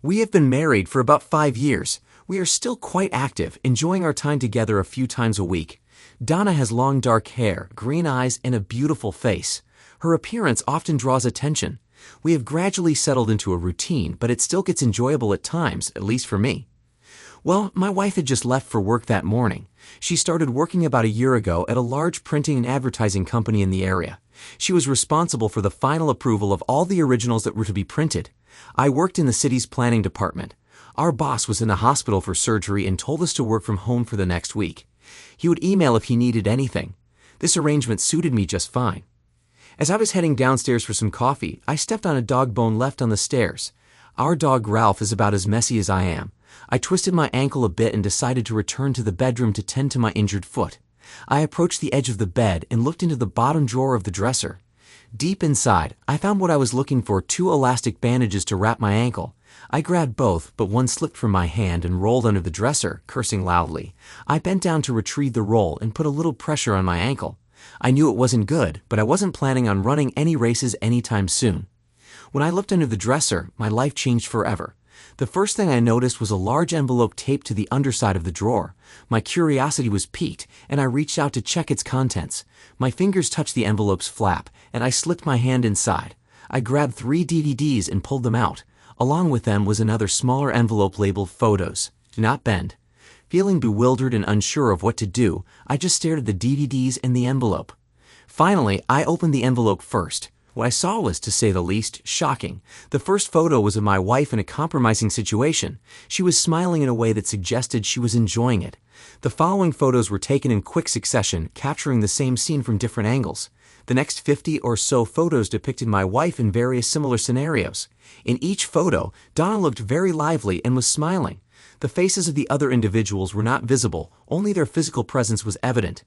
We have been married for about 5 years. We are still quite active, enjoying our time together a few times a week. Donna has long dark hair, green eyes, and a beautiful face. Her appearance often draws attention. We have gradually settled into a routine, but it still gets enjoyable at times, at least for me. Well, my wife had just left for work that morning. She started working about a year ago at a large printing and advertising company in the area. She was responsible for the final approval of all the originals that were to be printed. I worked in the city's planning department. Our boss was in the hospital for surgery and told us to work from home for the next week. He would email if he needed anything. This arrangement suited me just fine. As I was heading downstairs for some coffee, I stepped on a dog bone left on the stairs. Our dog Ralph is about as messy as I am. I twisted my ankle a bit and decided to return to the bedroom to tend to my injured foot. I approached the edge of the bed and looked into the bottom drawer of the dresser. Deep inside, I found what I was looking for: 2 elastic bandages to wrap my ankle. I grabbed both, but one slipped from my hand and rolled under the dresser, cursing loudly. I bent down to retrieve the roll and put a little pressure on my ankle. I knew it wasn't good, but I wasn't planning on running any races anytime soon. When I looked under the dresser, my life changed forever. The first thing I noticed was a large envelope taped to the underside of the drawer. My curiosity was piqued, and I reached out to check its contents. My fingers touched the envelope's flap, and I slipped my hand inside. I grabbed 3 DVDs and pulled them out. Along with them was another smaller envelope labeled Photos. Do not bend. Feeling bewildered and unsure of what to do, I just stared at the DVDs and the envelope. Finally, I opened the envelope first. What I saw was, to say the least, shocking. The first photo was of my wife in a compromising situation. She was smiling in a way that suggested she was enjoying it. The following photos were taken in quick succession, capturing the same scene from different angles. The next 50 or so photos depicted my wife in various similar scenarios. In each photo, Donna looked very lively and was smiling. The faces of the other individuals were not visible, only their physical presence was evident.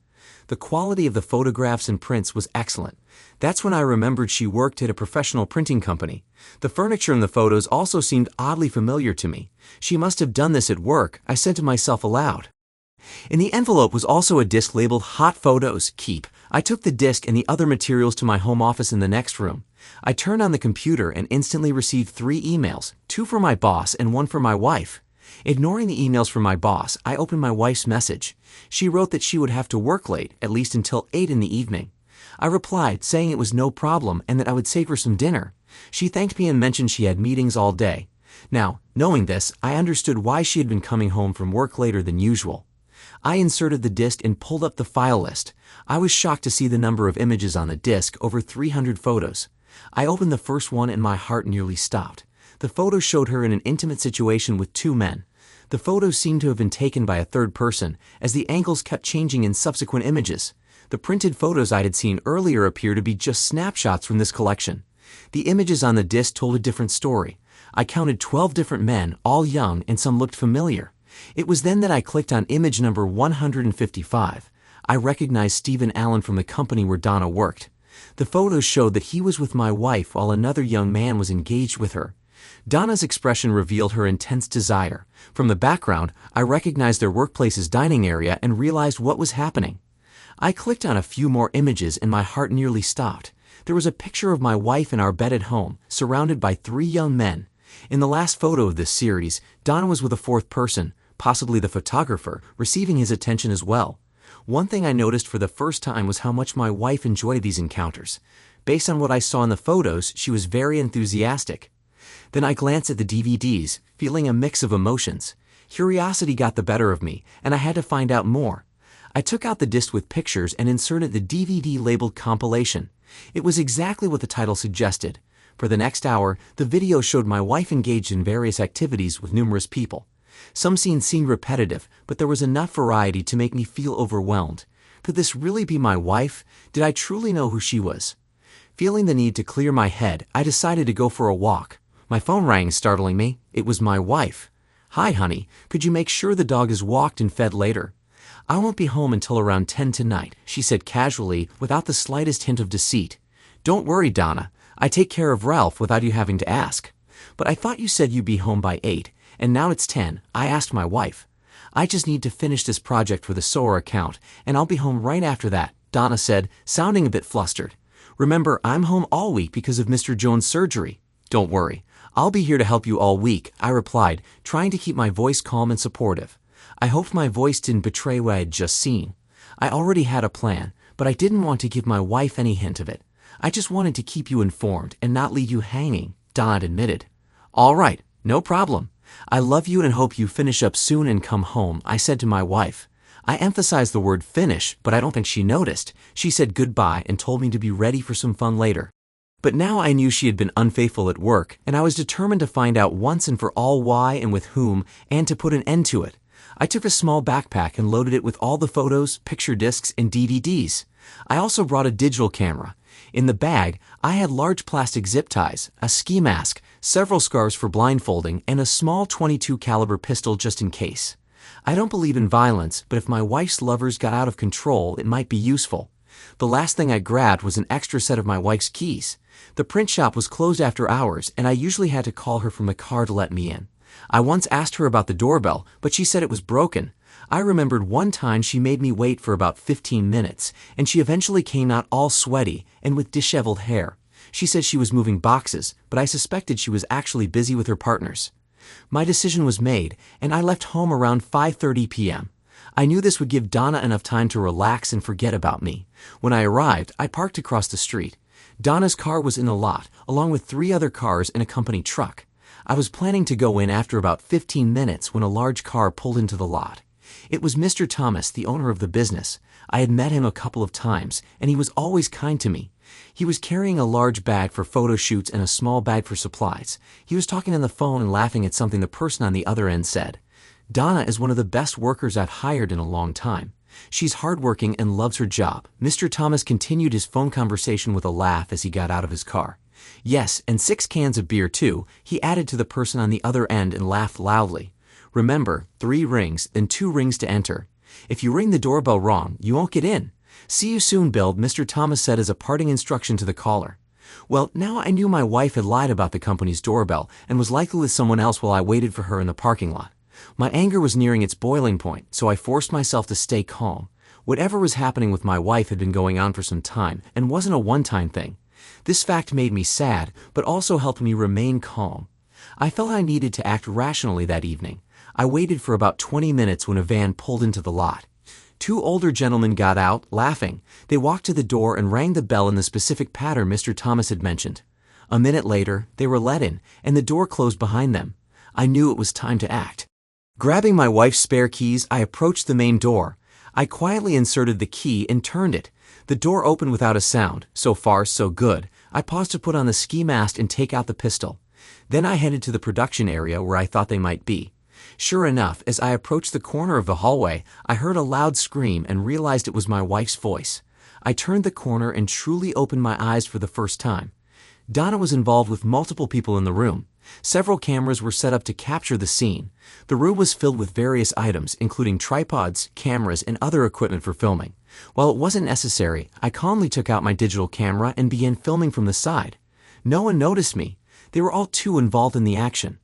The quality of the photographs and prints was excellent. That's when I remembered she worked at a professional printing company. The furniture in the photos also seemed oddly familiar to me. She must have done this at work, I said to myself aloud. In the envelope was also a disc labeled Hot Photos, Keep. I took the disc and the other materials to my home office in the next room. I turned on the computer and instantly received 3 emails, 2 from my boss and 1 from my wife. Ignoring the emails from my boss, I opened my wife's message. She wrote that she would have to work late, at least until 8 in the evening. I replied, saying it was no problem and that I would save her some dinner. She thanked me and mentioned she had meetings all day. Now, knowing this, I understood why she had been coming home from work later than usual. I inserted the disc and pulled up the file list. I was shocked to see the number of images on the disc, over 300 photos. I opened the first one and my heart nearly stopped. The photo showed her in an intimate situation with 2 men. The photos seemed to have been taken by a third person, as the angles kept changing in subsequent images. The printed photos I had seen earlier appear to be just snapshots from this collection. The images on the disc told a different story. I counted 12 different men, all young, and some looked familiar. It was then that I clicked on image number 155. I recognized Stephen Allen from the company where Donna worked. The photos showed that he was with my wife while another young man was engaged with her. Donna's expression revealed her intense desire. From the background, I recognized their workplace's dining area and realized what was happening. I clicked on a few more images and my heart nearly stopped. There was a picture of my wife in our bed at home, surrounded by 3 young men. In the last photo of this series, Donna was with a 4th person, possibly the photographer, receiving his attention as well. One thing I noticed for the first time was how much my wife enjoyed these encounters. Based on what I saw in the photos, she was very enthusiastic. Then I glanced at the DVDs, feeling a mix of emotions. Curiosity got the better of me, and I had to find out more. I took out the disc with pictures and inserted the DVD labeled Compilation. It was exactly what the title suggested. For the next hour, the video showed my wife engaged in various activities with numerous people. Some scenes seemed repetitive, but there was enough variety to make me feel overwhelmed. Could this really be my wife? Did I truly know who she was? Feeling the need to clear my head, I decided to go for a walk. My phone rang, startling me. It was my wife. "Hi, honey. Could you make sure the dog is walked and fed later?" "I won't be home until around 10 tonight," she said casually, without the slightest hint of deceit. "Don't worry, Donna. I take care of Ralph without you having to ask." "But I thought you said you'd be home by 8, and now it's 10, I asked my wife. "I just need to finish this project for the SOAR account, and I'll be home right after that," Donna said, sounding a bit flustered. "Remember, I'm home all week because of Mr. Jones' surgery." "Don't worry. "I'll be here to help you all week," I replied, trying to keep my voice calm and supportive. I hoped my voice didn't betray what I had just seen. I already had a plan, but I didn't want to give my wife any hint of it. "I just wanted to keep you informed and not leave you hanging," Donna admitted. "All right, no problem. I love you and hope you finish up soon and come home," I said to my wife. I emphasized the word finish, but I don't think she noticed. She said goodbye and told me to be ready for some fun later. But now I knew she had been unfaithful at work, and I was determined to find out once and for all why and with whom, and to put an end to it. I took a small backpack and loaded it with all the photos, picture discs, and DVDs. I also brought a digital camera. In the bag, I had large plastic zip ties, a ski mask, several scarves for blindfolding, and a small .22 caliber pistol just in case. I don't believe in violence, but if my wife's lovers got out of control, it might be useful. The last thing I grabbed was an extra set of my wife's keys. The print shop was closed after hours, and I usually had to call her from the car to let me in. I once asked her about the doorbell, but she said it was broken. I remembered one time she made me wait for about 15 minutes, and she eventually came out all sweaty and with disheveled hair. She said she was moving boxes, but I suspected she was actually busy with her partners. My decision was made, and I left home around 5:30 p.m. I knew this would give Donna enough time to relax and forget about me. When I arrived, I parked across the street. Donna's car was in the lot, along with 3 other cars and a company truck. I was planning to go in after about 15 minutes when a large car pulled into the lot. It was Mr. Thomas, the owner of the business. I had met him a couple of times, and he was always kind to me. He was carrying a large bag for photo shoots and a small bag for supplies. He was talking on the phone and laughing at something the person on the other end said. "Donna is one of the best workers I've hired in a long time. She's hardworking and loves her job." Mr. Thomas continued his phone conversation with a laugh as he got out of his car. "Yes, and 6 cans of beer too," he added to the person on the other end and laughed loudly. "Remember, 3 rings, then 2 rings to enter. If you ring the doorbell wrong, you won't get in. See you soon, Bill," Mr. Thomas said as a parting instruction to the caller. Well, now I knew my wife had lied about the company's doorbell and was likely with someone else while I waited for her in the parking lot. My anger was nearing its boiling point, so I forced myself to stay calm. Whatever was happening with my wife had been going on for some time and wasn't a one-time thing. This fact made me sad, but also helped me remain calm. I felt I needed to act rationally that evening. I waited for about 20 minutes when a van pulled into the lot. 2 older gentlemen got out, laughing. They walked to the door and rang the bell in the specific pattern Mr. Thomas had mentioned. A minute later, they were let in, and the door closed behind them. I knew it was time to act. Grabbing my wife's spare keys, I approached the main door. I quietly inserted the key and turned it. The door opened without a sound. So far, so good. I paused to put on the ski mask and take out the pistol. Then I headed to the production area where I thought they might be. Sure enough, as I approached the corner of the hallway, I heard a loud scream and realized it was my wife's voice. I turned the corner and truly opened my eyes for the first time. Donna was involved with multiple people in the room. Several cameras were set up to capture the scene. The room was filled with various items, including tripods, cameras, and other equipment for filming. While it wasn't necessary, I calmly took out my digital camera and began filming from the side. No one noticed me. They were all too involved in the action.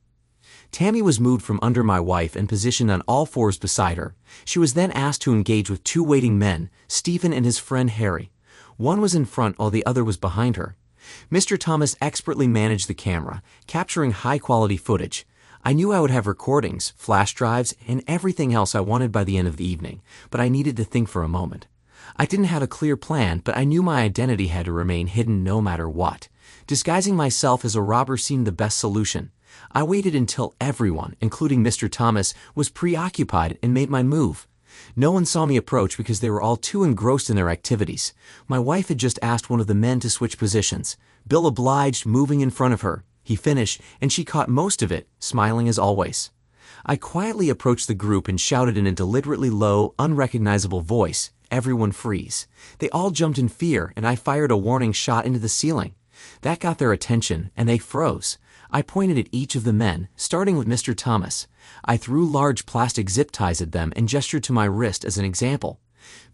Tammy was moved from under my wife and positioned on all 4s beside her. She was then asked to engage with 2 waiting men, Stephen and his friend Harry. One was in front while the other was behind her. Mr. Thomas expertly managed the camera, capturing high-quality footage. I knew I would have recordings, flash drives, and everything else I wanted by the end of the evening, but I needed to think for a moment. I didn't have a clear plan, but I knew my identity had to remain hidden no matter what. Disguising myself as a robber seemed the best solution. I waited until everyone, including Mr. Thomas, was preoccupied and made my move. No one saw me approach because they were all too engrossed in their activities. My wife had just asked one of the men to switch positions. Bill obliged, moving in front of her. He finished, and she caught most of it, smiling as always. I quietly approached the group and shouted in a deliberately low, unrecognizable voice, "Everyone freeze." They all jumped in fear, and I fired a warning shot into the ceiling. That got their attention, and they froze. I pointed at each of the men, starting with Mr. Thomas. I threw large plastic zip ties at them and gestured to my wrist as an example.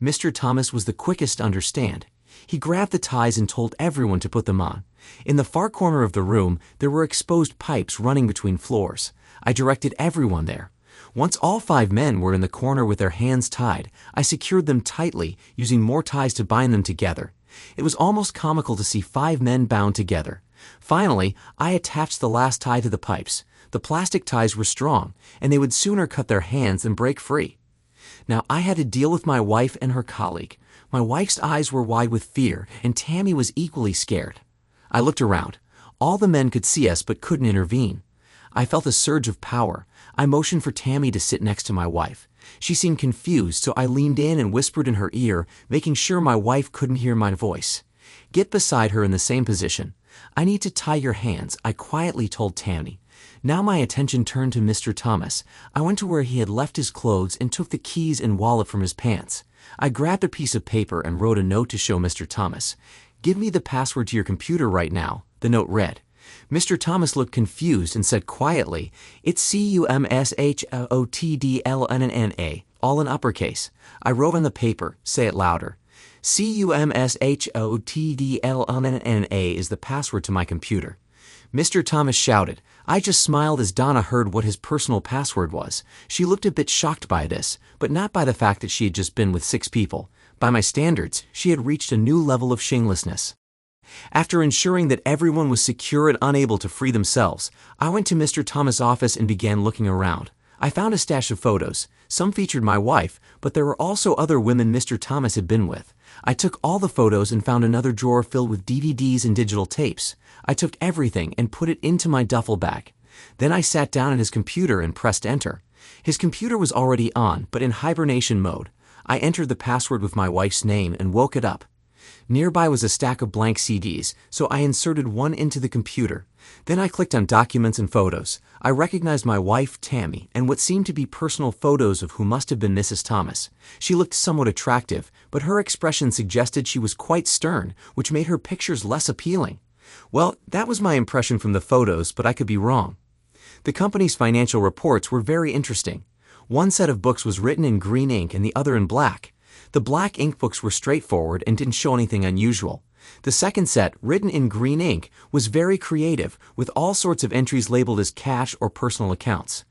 Mr. Thomas was the quickest to understand. He grabbed the ties and told everyone to put them on. In the far corner of the room, there were exposed pipes running between floors. I directed everyone there. Once all 5 men were in the corner with their hands tied, I secured them tightly, using more ties to bind them together. It was almost comical to see 5 men bound together. Finally, I attached the last tie to the pipes. The plastic ties were strong, and they would sooner cut their hands than break free. Now I had to deal with my wife and her colleague. My wife's eyes were wide with fear, and Tammy was equally scared. I looked around. All the men could see us but couldn't intervene. I felt a surge of power. I motioned for Tammy to sit next to my wife. She seemed confused, so I leaned in and whispered in her ear, making sure my wife couldn't hear my voice. "Get beside her in the same position. I need to tie your hands," I quietly told Tammy. Now my attention turned to Mr. Thomas. I went to where he had left his clothes and took the keys and wallet from his pants. I grabbed a piece of paper and wrote a note to show Mr. Thomas. "Give me the password to your computer right now," the note read. Mr. Thomas looked confused and said quietly, "It's CUMSHOTDLNNA, all in uppercase." I wrote on the paper, "Say it louder." "CUMSHOTDLNNA is the password to my computer." Mr. Thomas shouted. I just smiled as Donna heard what his personal password was. She looked a bit shocked by this, but not by the fact that she had just been with 6 people. By my standards, she had reached a new level of shamelessness. After ensuring that everyone was secure and unable to free themselves, I went to Mr. Thomas' office and began looking around. I found a stash of photos. Some featured my wife, but there were also other women Mr. Thomas had been with. I took all the photos and found another drawer filled with DVDs and digital tapes. I took everything and put it into my duffel bag. Then I sat down at his computer and pressed enter. His computer was already on, but in hibernation mode. I entered the password with my wife's name and woke it up. Nearby was a stack of blank CDs, so I inserted one into the computer. Then I clicked on Documents and Photos. I recognized my wife, Tammy, and what seemed to be personal photos of who must have been Mrs. Thomas. She looked somewhat attractive, but her expression suggested she was quite stern, which made her pictures less appealing. Well, that was my impression from the photos, but I could be wrong. The company's financial reports were very interesting. One set of books was written in green ink and the other in black. The black ink books were straightforward and didn't show anything unusual. The second set, written in green ink, was very creative, with all sorts of entries labeled as cash or personal accounts.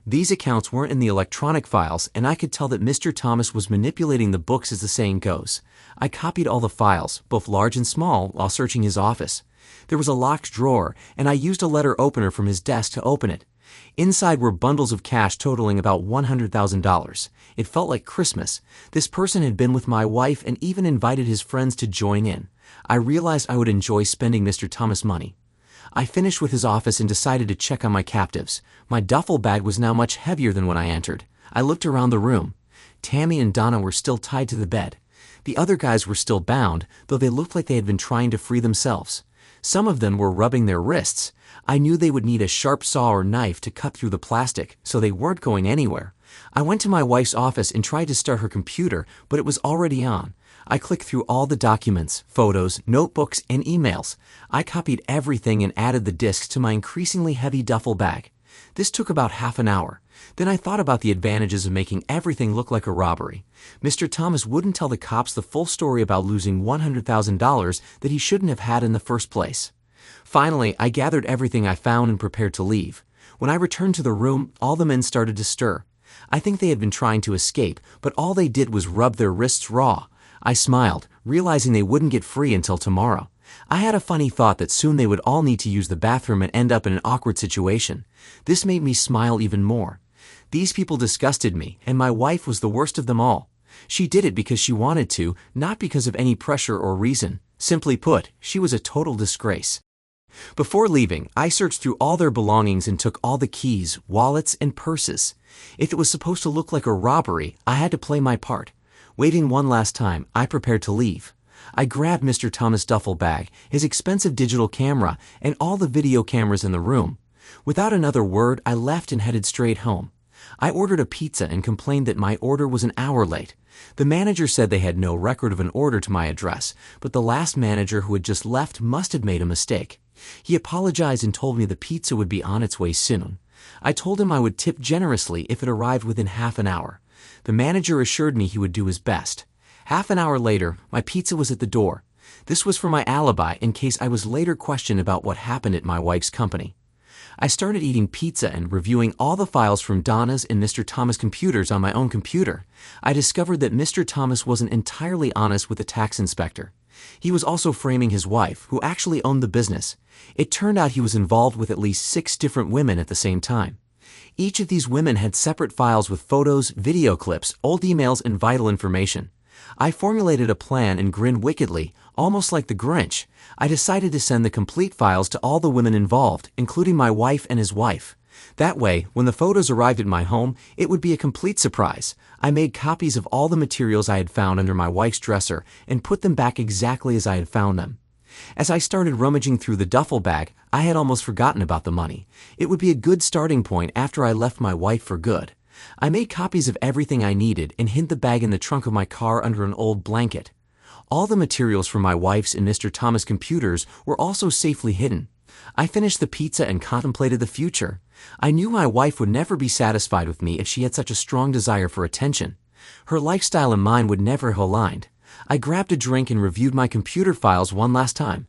These accounts weren't in the electronic files, and I could tell that Mr. Thomas was manipulating the books as the saying goes. I copied all the files, both large and small, while searching his office. There was a locked drawer, and I used a letter opener from his desk to open it. Inside were bundles of cash totaling about $100,000. It felt like Christmas. This person had been with my wife and even invited his friends to join in. I realized I would enjoy spending Mr. Thomas' money. I finished with his office and decided to check on my captives. My duffel bag was now much heavier than when I entered. I looked around the room. Tammy and Donna were still tied to the bed. The other guys were still bound, though they looked like they had been trying to free themselves. Some of them were rubbing their wrists. I knew they would need a sharp saw or knife to cut through the plastic, so they weren't going anywhere. I went to my wife's office and tried to start her computer, but it was already on. I clicked through all the documents, photos, notebooks, and emails. I copied everything and added the disks to my increasingly heavy duffel bag. This took about half an hour. Then I thought about the advantages of making everything look like a robbery. Mr. Thomas wouldn't tell the cops the full story about losing $100,000 that he shouldn't have had in the first place. Finally, I gathered everything I found and prepared to leave. When I returned to the room, all the men started to stir. I think they had been trying to escape, but all they did was rub their wrists raw. I smiled, realizing they wouldn't get free until tomorrow. I had a funny thought that soon they would all need to use the bathroom and end up in an awkward situation. This made me smile even more. These people disgusted me, and my wife was the worst of them all. She did it because she wanted to, not because of any pressure or reason. Simply put, she was a total disgrace. Before leaving, I searched through all their belongings and took all the keys, wallets, and purses. If it was supposed to look like a robbery, I had to play my part. Waving one last time, I prepared to leave. I grabbed Mr. Thomas' duffel bag, his expensive digital camera, and all the video cameras in the room. Without another word, I left and headed straight home. I ordered a pizza and complained that my order was an hour late. The manager said they had no record of an order to my address, but the last manager who had just left must have made a mistake. He apologized and told me the pizza would be on its way soon. I told him I would tip generously if it arrived within half an hour. The manager assured me he would do his best. Half an hour later, my pizza was at the door. This was for my alibi in case I was later questioned about what happened at my wife's company. I started eating pizza and reviewing all the files from Donna's and Mr. Thomas' computers on my own computer. I discovered that Mr. Thomas wasn't entirely honest with the tax inspector. He was also framing his wife, who actually owned the business. It turned out he was involved with at least 6 different women at the same time. Each of these women had separate files with photos, video clips, old emails, and vital information. I formulated a plan and grinned wickedly, almost like the Grinch. I decided to send the complete files to all the women involved, including my wife and his wife. That way, when the photos arrived at my home, it would be a complete surprise. I made copies of all the materials I had found under my wife's dresser and put them back exactly as I had found them. As I started rummaging through the duffel bag, I had almost forgotten about the money. It would be a good starting point after I left my wife for good. I made copies of everything I needed and hid the bag in the trunk of my car under an old blanket. All the materials from my wife's and Mr. Thomas' computers were also safely hidden. I finished the pizza and contemplated the future. I knew my wife would never be satisfied with me if she had such a strong desire for attention. Her lifestyle and mine would never have aligned. I grabbed a drink and reviewed my computer files one last time.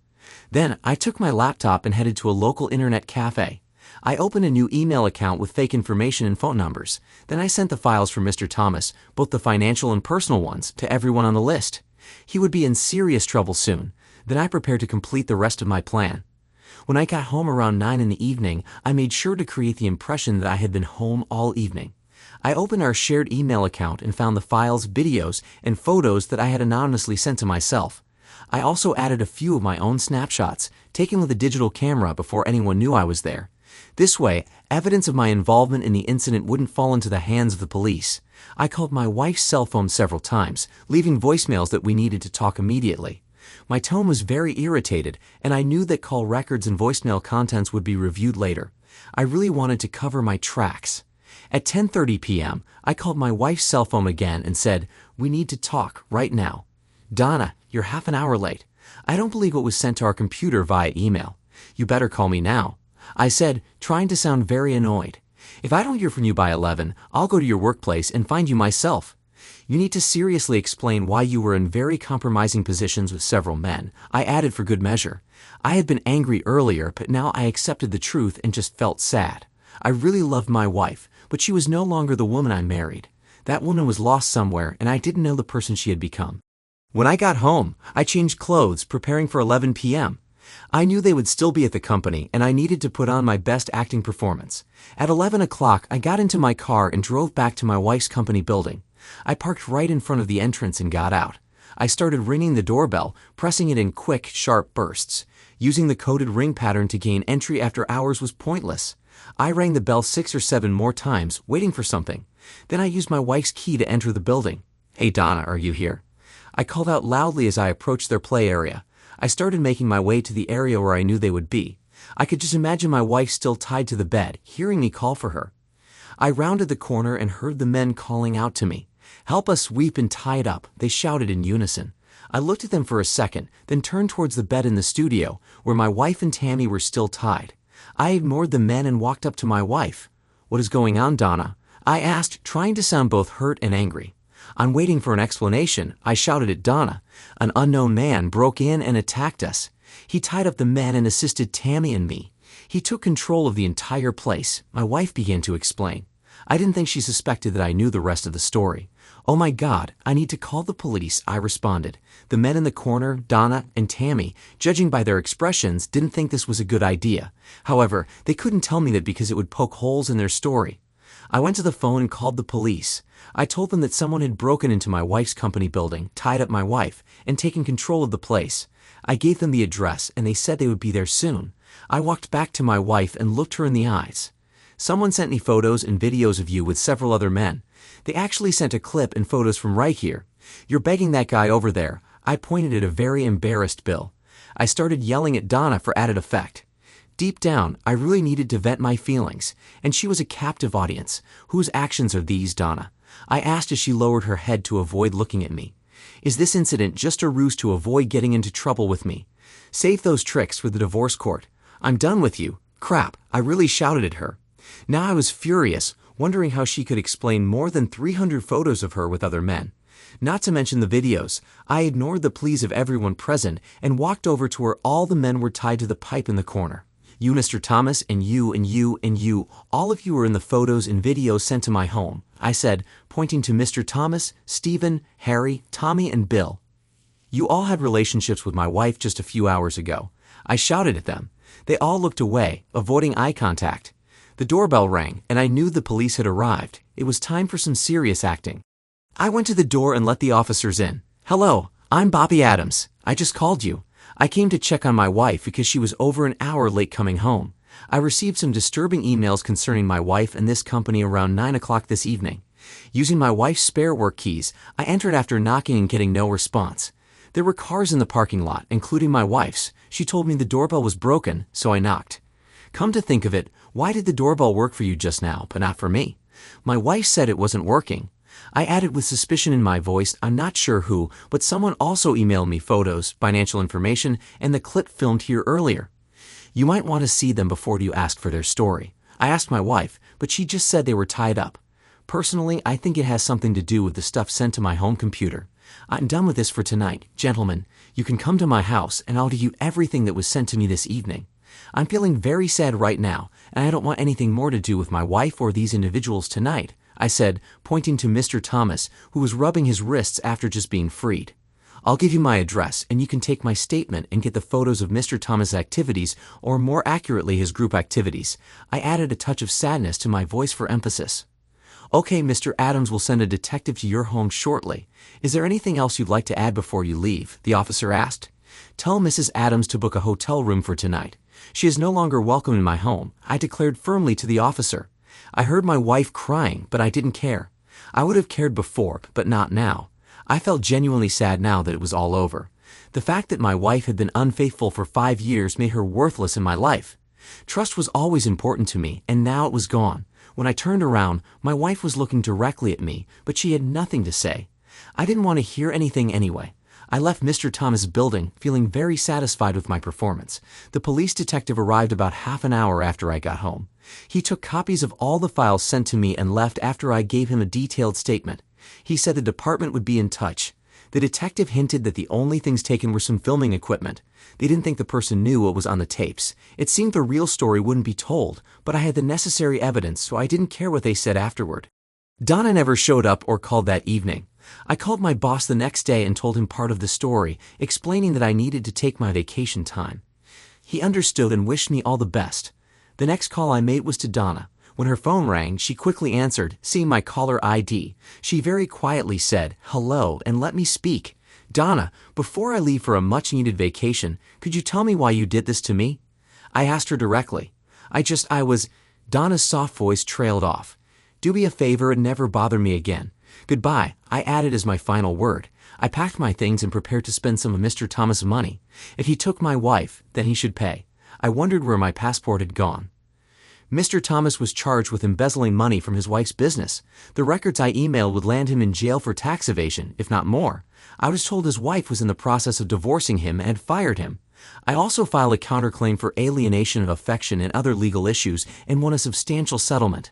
Then I took my laptop and headed to a local internet cafe. I opened a new email account with fake information and phone numbers. Then I sent the files from Mr. Thomas, both the financial and personal ones, to everyone on the list. He would be in serious trouble soon. Then I prepared to complete the rest of my plan. When I got home around 9 in the evening, I made sure to create the impression that I had been home all evening. I opened our shared email account and found the files, videos, and photos that I had anonymously sent to myself. I also added a few of my own snapshots, taken with a digital camera before anyone knew I was there. This way, evidence of my involvement in the incident wouldn't fall into the hands of the police. I called my wife's cell phone several times, leaving voicemails that we needed to talk immediately. My tone was very irritated, and I knew that call records and voicemail contents would be reviewed later. I really wanted to cover my tracks. At 10:30 p.m., I called my wife's cell phone again and said, "We need to talk right now." "Donna, you're half an hour late. I don't believe it was sent to our computer via email. You better call me now," I said, trying to sound very annoyed. "If I don't hear from you by 11, I'll go to your workplace and find you myself. You need to seriously explain why you were in very compromising positions with several men," I added for good measure. I had been angry earlier, but now I accepted the truth and just felt sad. I really loved my wife, but she was no longer the woman I married. That woman was lost somewhere, and I didn't know the person she had become. When I got home, I changed clothes, preparing for 11 p.m. I knew they would still be at the company, and I needed to put on my best acting performance. At 11 o'clock, I got into my car and drove back to my wife's company building. I parked right in front of the entrance and got out. I started ringing the doorbell, pressing it in quick, sharp bursts. Using the coded ring pattern to gain entry after hours was pointless. I rang the bell 6 or 7 more times, waiting for something. Then I used my wife's key to enter the building. "Hey Donna, are you here?" I called out loudly as I approached their play area. I started making my way to the area where I knew they would be. I could just imagine my wife still tied to the bed, hearing me call for her. I rounded the corner and heard the men calling out to me. "Help us sweep and tie it up," they shouted in unison. I looked at them for a second, then turned towards the bed in the studio, where my wife and Tammy were still tied. I ignored the men and walked up to my wife. "What is going on, Donna?" I asked, trying to sound both hurt and angry. On waiting for an explanation, I shouted at Donna. An unknown man broke in and attacked us. He tied up the men and assisted Tammy and me. He took control of the entire place, my wife began to explain. I didn't think she suspected that I knew the rest of the story. "Oh my God, I need to call the police," I responded. The men in the corner, Donna and Tammy, judging by their expressions, didn't think this was a good idea. However, they couldn't tell me that because it would poke holes in their story. I went to the phone and called the police. I told them that someone had broken into my wife's company building, tied up my wife, and taken control of the place. I gave them the address, and they said they would be there soon. I walked back to my wife and looked her in the eyes. "Someone sent me photos and videos of you with several other men. They actually sent a clip and photos from right here. You're begging that guy over there." I pointed at a very embarrassed Bill. I started yelling at Donna for added effect. Deep down, I really needed to vent my feelings, and she was a captive audience. "Whose actions are these, Donna?" I asked as she lowered her head to avoid looking at me. "Is this incident just a ruse to avoid getting into trouble with me? Save those tricks for the divorce court. I'm done with you." Crap, I really shouted at her. Now I was furious, wondering how she could explain more than 300 photos of her with other men. Not to mention the videos. I ignored the pleas of everyone present and walked over to where all the men were tied to the pipe in the corner. "You, Mr. Thomas, and you, and you, and you, all of you are in the photos and videos sent to my home," I said, pointing to Mr. Thomas, Stephen, Harry, Tommy, and Bill. "You all had relationships with my wife just a few hours ago." I shouted at them. They all looked away, avoiding eye contact. The doorbell rang, and I knew the police had arrived. It was time for some serious acting. I went to the door and let the officers in. "Hello, I'm Bobby Adams. I just called you. I came to check on my wife because she was over an hour late coming home. I received some disturbing emails concerning my wife and this company around 9 o'clock this evening. Using my wife's spare work keys, I entered after knocking and getting no response. There were cars in the parking lot, including my wife's. She told me the doorbell was broken, so I knocked. Come to think of it, why did the doorbell work for you just now, but not for me? My wife said it wasn't working. I added with suspicion in my voice, I'm not sure who, but someone also emailed me photos, financial information, and the clip filmed here earlier. You might want to see them before you ask for their story. I asked my wife, but she just said they were tied up. Personally, I think it has something to do with the stuff sent to my home computer. I'm done with this for tonight. Gentlemen, you can come to my house and I'll give you everything that was sent to me this evening. I'm feeling very sad right now, and I don't want anything more to do with my wife or these individuals tonight," I said, pointing to Mr. Thomas, who was rubbing his wrists after just being freed. "I'll give you my address, and you can take my statement and get the photos of Mr. Thomas' activities, or more accurately his group activities." I added a touch of sadness to my voice for emphasis. "Okay, Mr. Adams will send a detective to your home shortly. Is there anything else you'd like to add before you leave?" the officer asked. "Tell Mrs. Adams to book a hotel room for tonight. She is no longer welcome in my home," I declared firmly to the officer. I heard my wife crying, but I didn't care. I would have cared before, but not now. I felt genuinely sad now that it was all over. The fact that my wife had been unfaithful for 5 years made her worthless in my life. Trust was always important to me, and now it was gone. When I turned around, my wife was looking directly at me, but she had nothing to say. I didn't want to hear anything anyway. I left Mr. Thomas' building, feeling very satisfied with my performance. The police detective arrived about half an hour after I got home. He took copies of all the files sent to me and left after I gave him a detailed statement. He said the department would be in touch. The detective hinted that the only things taken were some filming equipment. They didn't think the person knew what was on the tapes. It seemed the real story wouldn't be told, but I had the necessary evidence, so I didn't care what they said afterward. Donna never showed up or called that evening. I called my boss the next day and told him part of the story, explaining that I needed to take my vacation time. He understood and wished me all the best. The next call I made was to Donna. When her phone rang, she quickly answered, seeing my caller ID. She very quietly said, "Hello," and let me speak. "Donna, before I leave for a much-needed vacation, could you tell me why you did this to me?" I asked her directly. I was... Donna's soft voice trailed off. "Do me a favor and never bother me again. Goodbye," I added as my final word. I packed my things and prepared to spend some of Mr. Thomas' money. If he took my wife, then he should pay. I wondered where my passport had gone. Mr. Thomas was charged with embezzling money from his wife's business. The records I emailed would land him in jail for tax evasion, if not more. I was told his wife was in the process of divorcing him and had fired him. I also filed a counterclaim for alienation of affection and other legal issues and won a substantial settlement.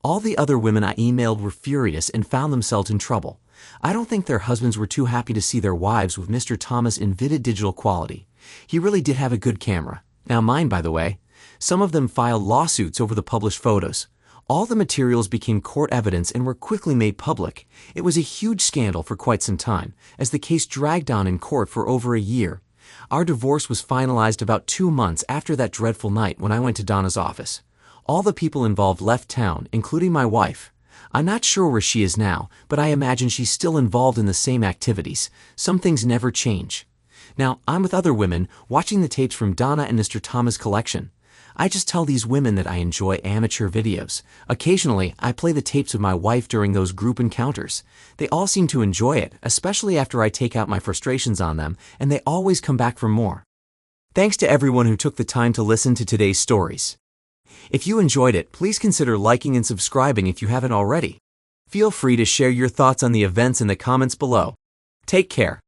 All the other women I emailed were furious and found themselves in trouble. I don't think their husbands were too happy to see their wives with Mr. Thomas in vivid digital quality. He really did have a good camera. Now mine, by the way. Some of them filed lawsuits over the published photos. All the materials became court evidence and were quickly made public. It was a huge scandal for quite some time, as the case dragged on in court for over a year. Our divorce was finalized about 2 months after that dreadful night when I went to Donna's office. All the people involved left town, including my wife. I'm not sure where she is now, but I imagine she's still involved in the same activities. Some things never change. Now, I'm with other women, watching the tapes from Donna and Mr. Thomas' collection. I just tell these women that I enjoy amateur videos. Occasionally, I play the tapes of my wife during those group encounters. They all seem to enjoy it, especially after I take out my frustrations on them, and they always come back for more. Thanks to everyone who took the time to listen to today's stories. If you enjoyed it, please consider liking and subscribing if you haven't already. Feel free to share your thoughts on the events in the comments below. Take care.